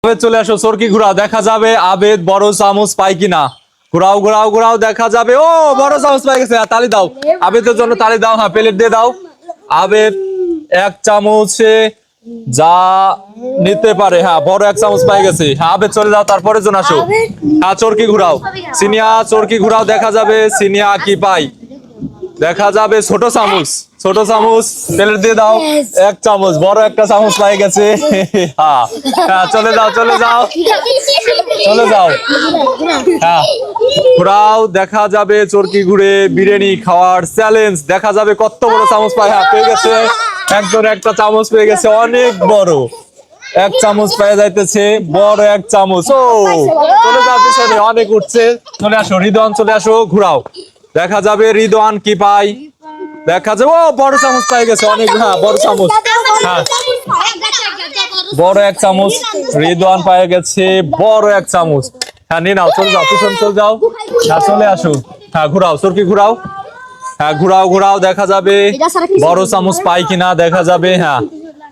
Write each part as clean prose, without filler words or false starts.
আবেদ চলে আসো, চরকি ঘুরাও, দেখা যাবে আবেদ বড় চামচ পাই কিনা। ঘুরাও ঘুরাও ঘুরাও, দেখা যাবে ও বড় চামচ পাই গেছে। তালি দাও, আবেদের জন্য তালি দাও। হ্যাঁ, প্লেট দিয়ে দাও। আবেদ এক চামচে যা নিতে পারে, হ্যাঁ বড় এক চামচ পাই গেছে। হ্যাঁ আবেদ চলে যাও, তারপরে জন আসো। হ্যাঁ চরকি ঘুরাও, সিনিয়া চরকি ঘুরাও, দেখা যাবে সিনিয়া কি পাই। দেখা যাবে ছোট চামচ, ছোট চামচ তেলের দিয়ে দাও। এক চামচ, বড় একটা চামচ পাই গেছে। হ্যাঁ হ্যাঁ, চলে যাও চলে যাও চলে যাও। হ্যাঁ ঘুরাও, দেখা যাবে চরকি ঘুরে বিরিয়ানি খাওয়ার চ্যালেঞ্জ, দেখা যাবে কত বড় চামচ পায়। হ্যাঁ পেয়ে গেছে, একজন একটা চামচ পেয়ে গেছে, অনেক বড় এক চামচ পেয়ে যাইতেছে, বড় এক চামচ। ও চলে যাও পিছনে, অনেক উঠছে। চলে আসো রিদওয়ান, চলে আসো, ঘুরাও, দেখা যাবে রিদওয়ান কি পাই। দেখা যাবে ও বড় চামচ পাই গেছে, অনেক। হ্যাঁ বড় চামচ, হ্যাঁ বড় এক চামচ রিদওয়ান পাই গেছে, বড় এক চামচ। হ্যাঁ নিয়ে নাও, চলে যাও পিছন চলে যাও। হ্যাঁ চলে আসো, হ্যাঁ ঘুরাও চরকি ঘুরাও। হ্যাঁ ঘুরাও ঘুরাও, দেখা যাবে বড় চামচ পাই কিনা, দেখা যাবে। হ্যাঁ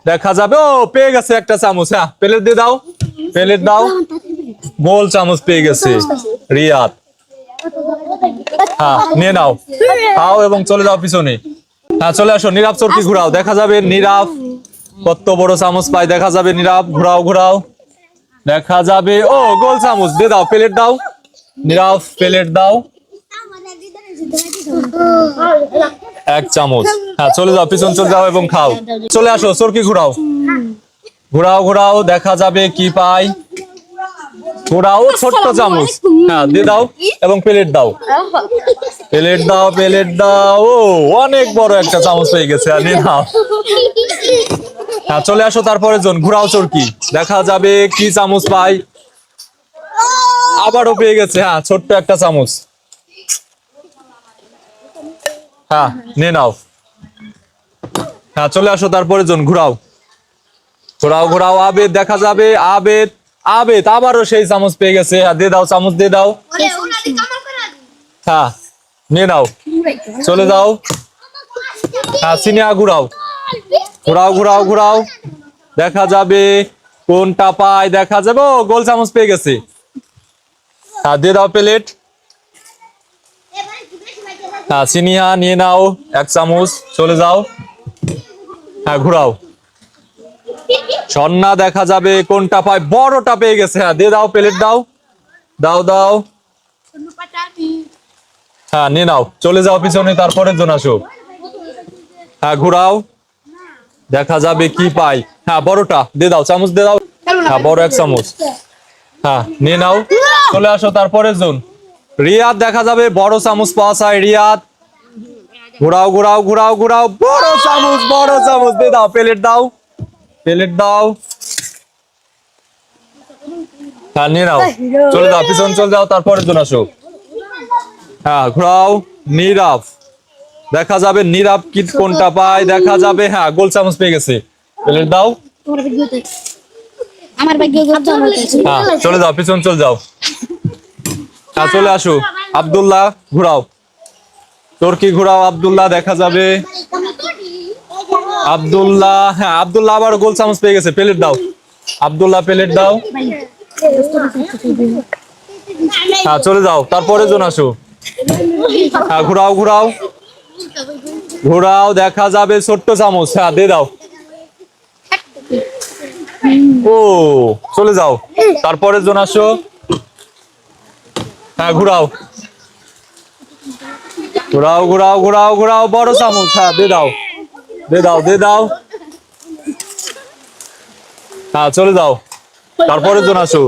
দেখা যাবে ও পেয়ে গেছে একটা চামচ। হ্যাঁ প্লেট দিয়ে দাও, প্লেট দাও। গোল চামচ পেয়ে গেছে রিয়াদ। হ্যাঁ নিয়ে নাও, খাও এবং চলে যাও পিছনে। হ্যাঁ চলে আসো, নীরব চরকি ঘুরাও, দেখা যাবে নীরব কত বড় চামচ পায়, দেখা যাবে নীরব। ঘুরাও ঘুরাও, দেখা যাবে ও গোল চামচ। দিয়ে দাও, প্লেট দাও, নীরব প্লেট দাও। এক চামচ। হ্যাঁ চলে যাও পিছন চলে যাও এবং খাও। চলে আসো, চরকি ঘুরাও, ঘুরাও ঘুরাও, দেখা যাবে কি পাই। ঘুরাও, ছোট্ট চামচ। হ্যাঁ দিয়ে দাও এবং প্লেট দাও, প্লেট দাও, প্লেট দাও। ও অনেক বড় একটা চামচ পেয়ে গেছে, আর নিয়ে নাও। হ্যাঁ চলে আসো, তারপরে জন ঘুরাও চরকি, দেখা যাবে কি চামচ পাই। আবারও পেয়ে গেছে, হ্যাঁ ছোট্ট একটা চামচ। হ্যাঁ নিয়ে নাও। হ্যাঁ চলে আসো, তারপরে জন ঘুরাও, ঘোরাও ঘোরাও। আবেদ, দেখা যাবে আবেদ, আবেদ আবারও সেই চামচ পেয়ে গেছে। হ্যাঁ দিয়ে দাও, চামচ দিয়ে দাও। হ্যাঁ নিয়ে নাও, চলে যাও। হ্যাঁ সিনিয়া ঘুরাও, ঘুরাও ঘুরাও ঘুরাও, দেখা যাবে কোনটা পায়। দেখা যাবে ও গোল চামচ পেয়ে গেছে। হ্যাঁ দিয়ে দাও প্লেট। হ্যাঁ সিনিয়া নিয়ে নাও এক চামচ, চলে যাও। হ্যাঁ ঘুরাও, সন্না দেখা যাবে কোনটা পায়, বড়টা পেয়ে গেছে। হ্যাঁ দিয়ে দাও, প্লেট দাও, দাও দাও। হ্যাঁ নিয়ে নাও, চলে যাও পিছনে, তারপরে জন আসো। হ্যাঁ ঘুরাও, দেখা যাবে কি পাই। হ্যাঁ বড়টা দিয়ে দাও, চামচ দিয়ে দাও। হ্যাঁ বড় এক চামচ। হ্যাঁ নিয়ে নাও, চলে আসো, তারপরে জন রিয়াদ, দেখা যাবে বড় চামচ পাওয়া যায় রিয়াদ। ঘুরাও ঘুরাও ঘুরাও ঘুরাও, বড় চামচ, বড় চামচ দিয়ে দাও, প্লেট দাও, প্লেট দাও। হ্যাঁ নিয়ে নাও, চলে যাও পিছন চলে যাও, তারপরে জন আসো। হ্যাঁ ঘুরাও, নীরব, দেখা যাবে নীরব কি কোনটা পায়। দেখা যাবে হ্যাঁ গোল চামচ পেয়ে গেছে, প্লেট দাও। হ্যাঁ চলে যাও পিছন চলে যাও। হ্যাঁ চলে আসো, আব্দুল্লাহ ঘুরাও, চরকি ঘুরাও আব্দুল্লাহ, দেখা যাবে আব্দুল্লাহ। হ্যাঁ আব্দুল্লাহ আবার গোল চামচ পেয়ে গেছে, প্লেট দাও আব্দুল্লাহ, প্লেট দাও। হ্যাঁ চলে যাও, তারপরে জন আসো। হ্যাঁ ঘুরাও ঘুরাও ঘুরাও, দেখা যাবে ছোট্ট চামচ। হ্যাঁ দিয়ে দাও। ও চলে যাও, তারপরে জন আসো। হ্যাঁ ঘুরাও ঘুরাও ঘুরাও ঘুরাও ঘুরাও, বড় চামচ। হ্যাঁ দিয়ে দাও, দিয়ে দাও, দিয়ে দাও। হ্যাঁ চলে যাও, তারপরে জন আসো।